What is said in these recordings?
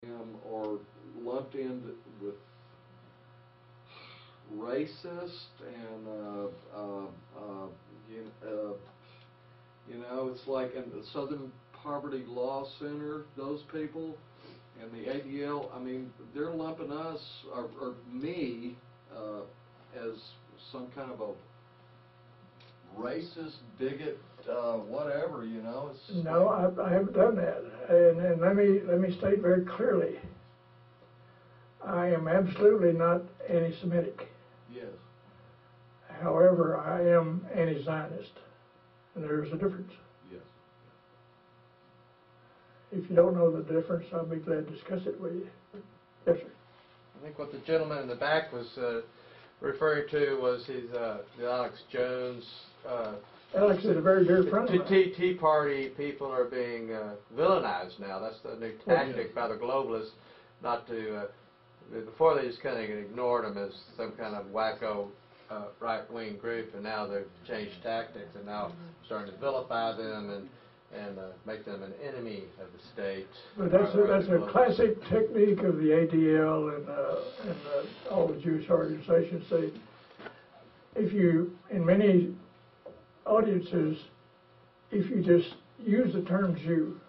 are lumped in with racist and you know, it's like in the Southern Poverty Law Center, those people, and the ADL. I mean, they're lumping us or me as some kind of a racist, bigot, whatever. You know. It's no, I haven't done that, and let me state very clearly. I am absolutely not anti-Semitic. Yes. However, I am anti-Zionist, and there's a difference. Yes. If you don't know the difference, I'll be glad to discuss it with you. Yes, sir. I think what the gentleman in the back was referring to was the Alex Jones. Alex is a very dear friend of mine. Tea Party people are being villainized now. That's the new tactic by the globalists, not to. Before they just kind of ignored them as some kind of wacko right-wing group, and now they've changed tactics and now starting to vilify them and make them an enemy of the state. But that's a classic technique of the ADL and all the Jewish organizations. If you, in many audiences, if you just use the term Jew,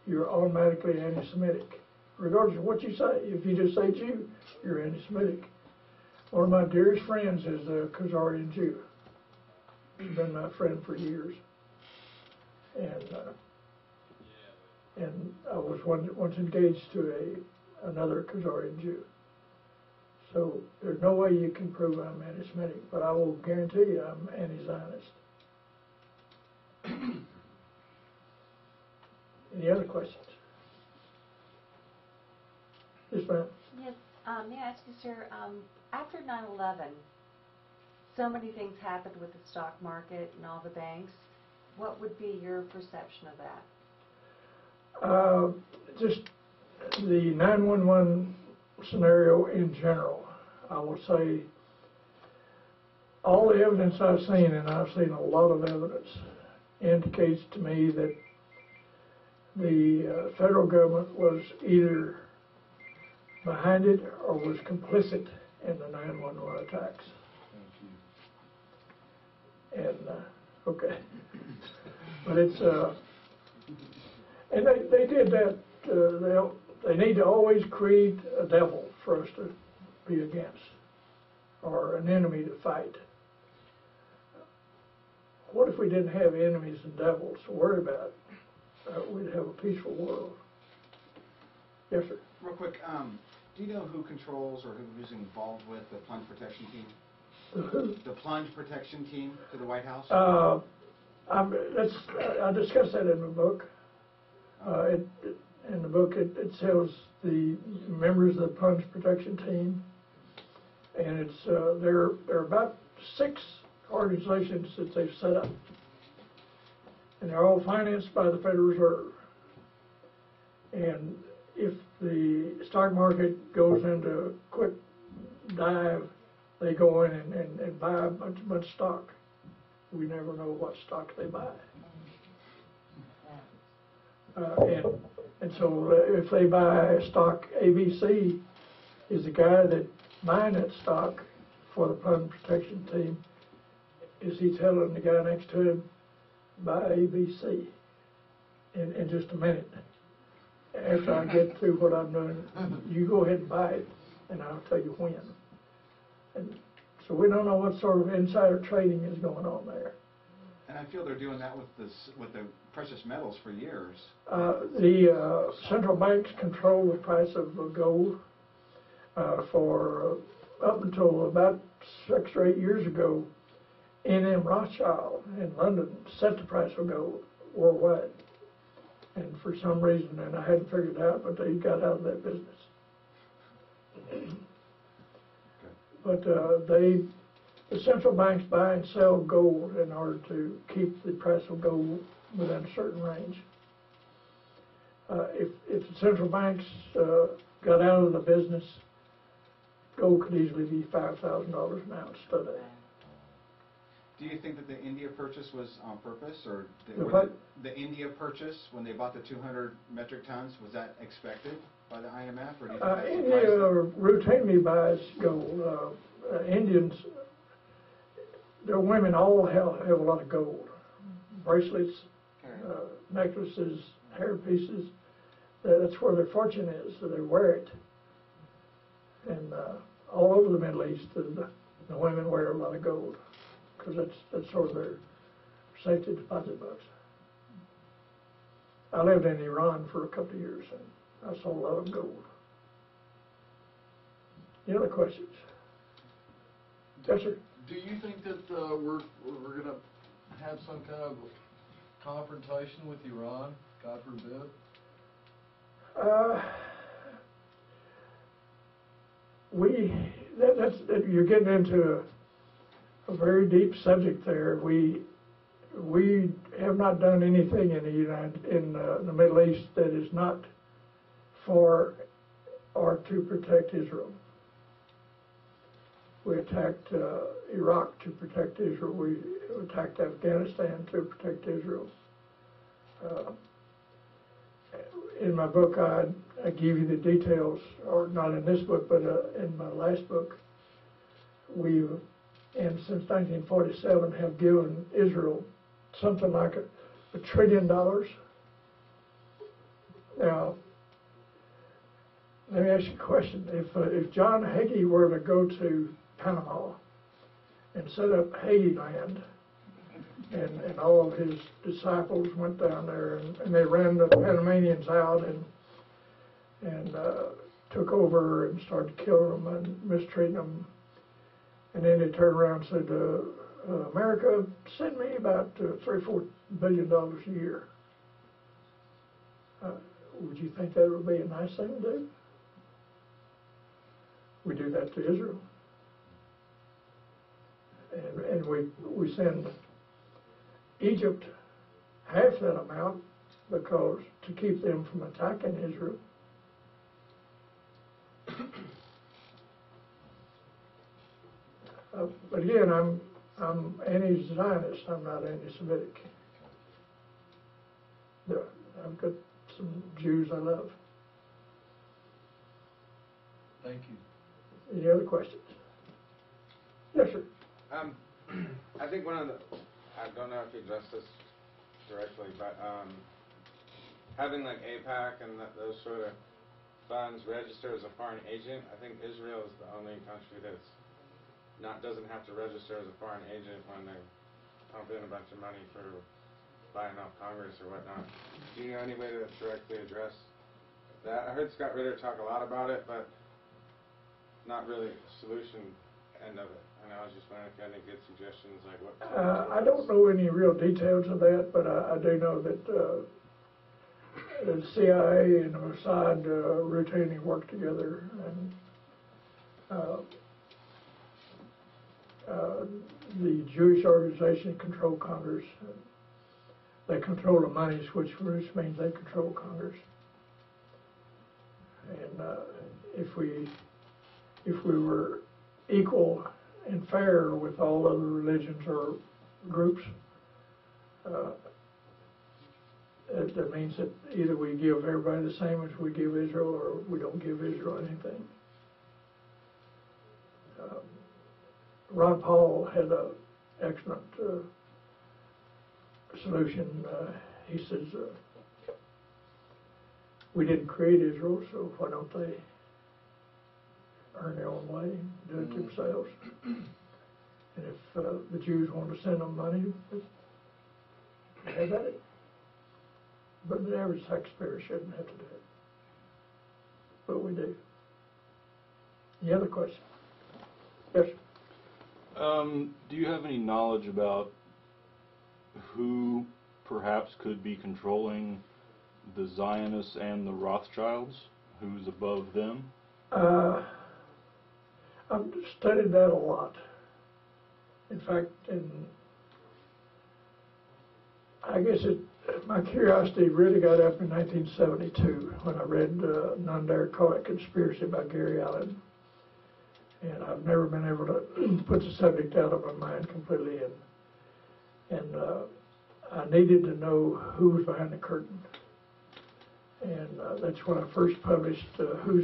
you're automatically anti-Semitic, regardless of what you say. If you just say Jew, you're anti-Semitic. One of my dearest friends is a Khazarian Jew. He's been my friend for years. And I was once engaged to another Khazarian Jew. So there's no way you can prove I'm anti-Semitic, but I will guarantee you I'm anti-Zionist. Any other questions? Yes, ma'am. Yes, may I ask you, sir, after 9/11, so many things happened with the stock market and all the banks. What would be your perception of that? Just the 911 scenario in general, I will say all the evidence I've seen, and I've seen a lot of evidence, indicates to me that the federal government was either behind it or was complicit in the 911 attacks. And okay, but it's and they did that. They need to always create a devil for us to be against, or an enemy to fight. What if we didn't have enemies and devils to worry about? We'd have a peaceful world. Yes, sir. Real quick, do you know who controls or who's involved with the plunge protection team? The plunge protection team to the White House? I discussed that in the book. In the book, it tells the members of the plunge protection team, and it's there are about 6 organizations that they've set up, and they're all financed by the Federal Reserve. And if the stock market goes into a quick dive, they go in and buy a bunch of stock. We never know what stock they buy. And so if they buy stock, ABC is the guy that buying that stock for the plunge protection team. Is he telling the guy next to him, buy ABC in just a minute? After I get through what I'm doing, you go ahead and buy it, and I'll tell you when. And so we don't know what sort of insider trading is going on there. And I feel they're doing that with the precious metals for years. The central banks control the price of gold for up until about 6 or 8 years ago. N.M. Rothschild in London set the price of gold worldwide. And for some reason, and I hadn't figured it out, but they got out of that business. But the central banks buy and sell gold in order to keep the price of gold within a certain range. If the central banks got out of the business, gold could easily be $5,000 an ounce today. Do you think that the India purchase was on purpose, or the India purchase, when they bought the 200 metric tons, was that expected by the IMF, or do you think that surprised India them? routinely buys gold. Indians, their women all have a lot of gold. Bracelets, necklaces, hair pieces. That's where their fortune is, so they wear it. And all over the Middle East, the women wear a lot of gold, because that's sort of their safety deposit box. I lived in Iran for a couple of years, and I saw a lot of gold. Any other questions? Yes, sir. Do you think that we're going to have some kind of confrontation with Iran, God forbid? You're getting into a very deep subject there. We have not done anything in the Middle East that is not for or to protect Israel. We attacked Iraq to protect Israel. We attacked Afghanistan to protect Israel. In my book, I give you the details, or not in this book, but in my last book, since 1947, have given Israel something like $1 trillion. Now, let me ask you a question. If John Hagee were to go to Panama and set up Haiti land, and all of his disciples went down there, and they ran the Panamanians out and took over and started killing them and mistreating them, and then they turned around and said, America, send me about $3 or $4 billion a year. Would you think that would be a nice thing to do? We do that to Israel. And we send Egypt half that amount because to keep them from attacking Israel. But again, I'm anti-Zionist. I'm not anti-Semitic. I've got some Jews I love. Thank you. Any other questions? Yes, sir. I think I don't know if you addressed this directly, but having like AIPAC and those sort of funds register as a foreign agent, I think Israel is the only country that's doesn't have to register as a foreign agent when they pump in a bunch of money for buying off Congress or whatnot. Do you know any way to directly address that? I heard Scott Ritter talk a lot about it, but not really a solution end of it. And I was just wondering if you had any good suggestions, like what. I don't know any real details of that, but I do know that the CIA and the Mossad routinely work together, and the Jewish organization control Congress. They control the monies, which means they control Congress. And if we were equal and fair with all other religions or groups, that means that either we give everybody the same as we give Israel, or we don't give Israel anything. Ron Paul had an excellent solution. He says, we didn't create Israel, so why don't they earn their own way and do it themselves? And if the Jews want to send them money, have at it. But the average taxpayer shouldn't have to do it. But we do. Any other questions? Yes, sir. Do you have any knowledge about who perhaps could be controlling the Zionists and the Rothschilds? Who's above them? I've studied that a lot. In fact, I guess my curiosity really got up in 1972 when I read None Dare Call It Conspiracy by Gary Allen. And I've never been able to put the subject out of my mind completely. And And I needed to know who was behind the curtain. And that's when I first published Who's